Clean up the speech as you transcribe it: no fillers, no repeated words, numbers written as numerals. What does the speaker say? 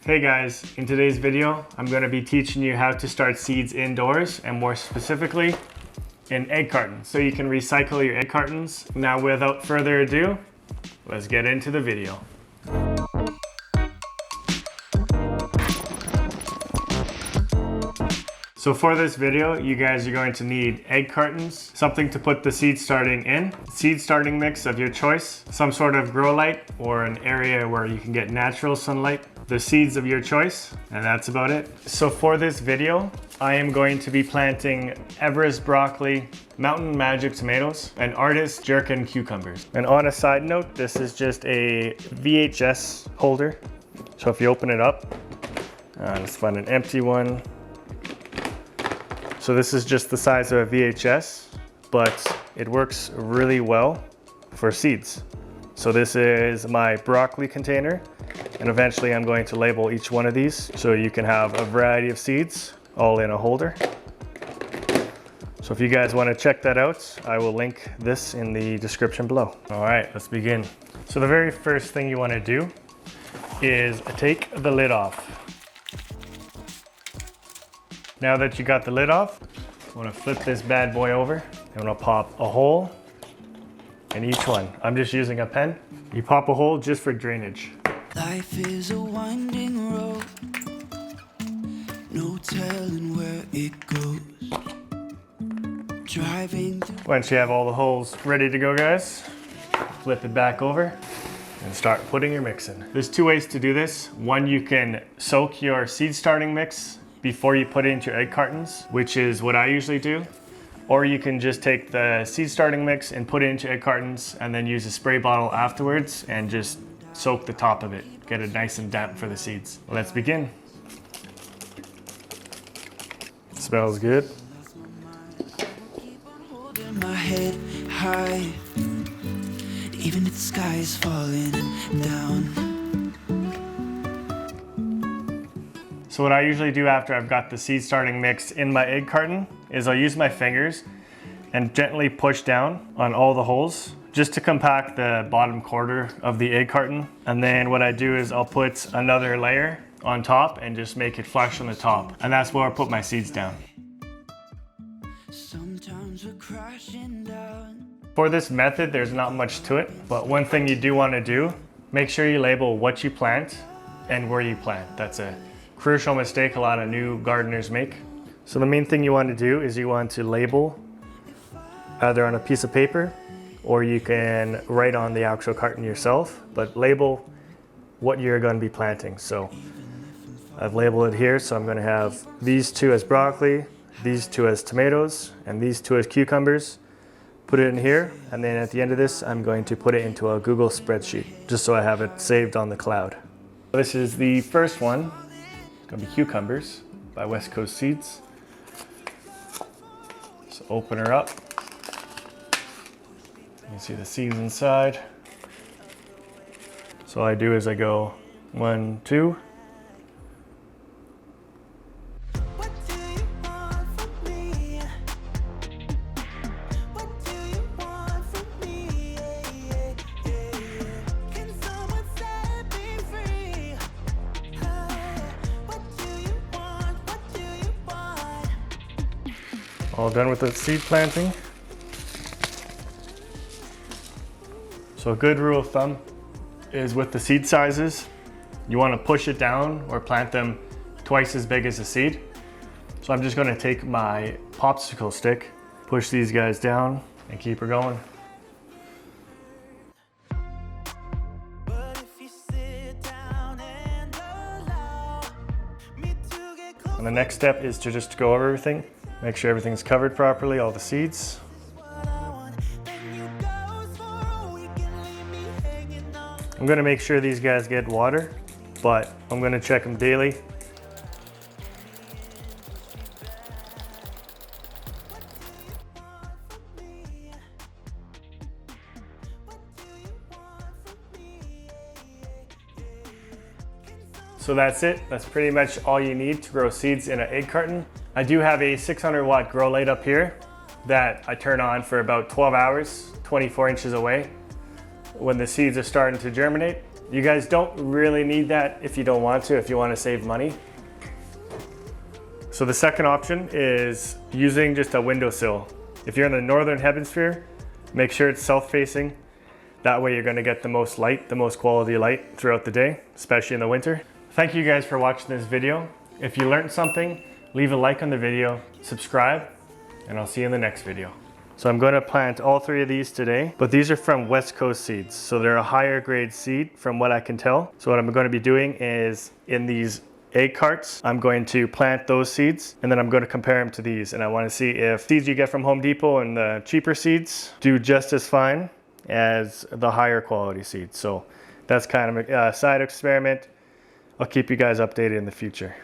Hey guys, in today's video, I'm going to be teaching you how to start seeds indoors and more specifically in egg cartons so you can recycle your egg cartons. Now without further ado, let's get into the video. So for this video, you guys are going to need egg cartons, something to put the seed starting in, seed starting mix of your choice, some sort of grow light or an area where you can get natural sunlight, the seeds of your choice, and that's about it. So for this video, I am going to be planting Everest broccoli, Mountain Magic tomatoes, and Artist Jerkin cucumbers. And on a side note, this is just a VHS holder. So if you open it up, let's find an empty one. So this is just the size of a VHS, but it works really well for seeds. So this is my broccoli container, and eventually I'm going to label each one of these so you can have a variety of seeds all in a holder. So if you guys want to check that out, I will link this in the description below. All right, let's begin. So the very first thing you want to do is take the lid off. Now that you got the lid off, I'm gonna flip this bad boy over. I'm gonna pop a hole in each one. I'm just using a pen. You pop a hole just for drainage. Life is a winding road, no telling where it goes. Driving through. Once you have all the holes ready to go, guys, flip it back over and start putting your mix in. There's two ways to do this. One, you can soak your seed starting mix before you put it into your egg cartons, which is what I usually do. Or you can just take the seed starting mix and put it into egg cartons and then use a spray bottle afterwards and just soak the top of it. Get it nice and damp for the seeds. Let's begin. Smells good. Keep on holding my head high, even if the sky is falling down. So what I usually do after I've got the seed starting mix in my egg carton is I'll use my fingers and gently push down on all the holes just to compact the bottom quarter of the egg carton. And then what I do is I'll put another layer on top and just make it flush on the top. And that's where I put my seeds down. Sometimes we're crashing down. For this method, there's not much to it, but one thing you do want to do, make sure you label what you plant and where you plant. That's a crucial mistake a lot of new gardeners make. So the main thing you want to do is you want to label either on a piece of paper or you can write on the actual carton yourself, but label what you're going to be planting. So I've labeled it here, so I'm going to have these two as broccoli, these two as tomatoes, and these two as cucumbers. Put it in here, and then at the end of this I'm going to put it into a Google spreadsheet just so I have it saved on the cloud. This is the first one. It's gonna be cucumbers by West Coast Seeds. So open her up. You can see the seeds inside. So all I do is I go 1, 2. What do you want from me? What do you want from me? Can someone set me free? What do you want? What do you want? All done with the seed planting. So a good rule of thumb is with the seed sizes, you want to push it down or plant them twice as big as the seed. So I'm just going to take my popsicle stick, push these guys down and keep her going. But if you sit down and allow me to get close. And the next step is to just go over everything, make sure everything's covered properly, all the seeds. I'm gonna make sure these guys get water, but I'm gonna check them daily. So that's it. That's pretty much all you need to grow seeds in an egg carton. I do have a 600 watt grow light up here that I turn on for about 12 hours, 24 inches away. When the seeds are starting to germinate, You guys don't really need that if you don't want to, if you want to save money. So the second option is using just a windowsill. If you're in the northern hemisphere, make sure it's south-facing. That way you're going to get the most light, the most quality light throughout the day, especially in the winter. Thank you guys for watching this video. If you learned something, leave a like on the video, subscribe, and I'll see you in the next video. So I'm going to plant all 3 of these today, but these are from West Coast seeds. So they're a higher grade seed from what I can tell. So what I'm going to be doing is in these egg carts, I'm going to plant those seeds and then I'm going to compare them to these. And I want to see if seeds you get from Home Depot and the cheaper seeds do just as fine as the higher quality seeds. So that's kind of a side experiment. I'll keep you guys updated in the future.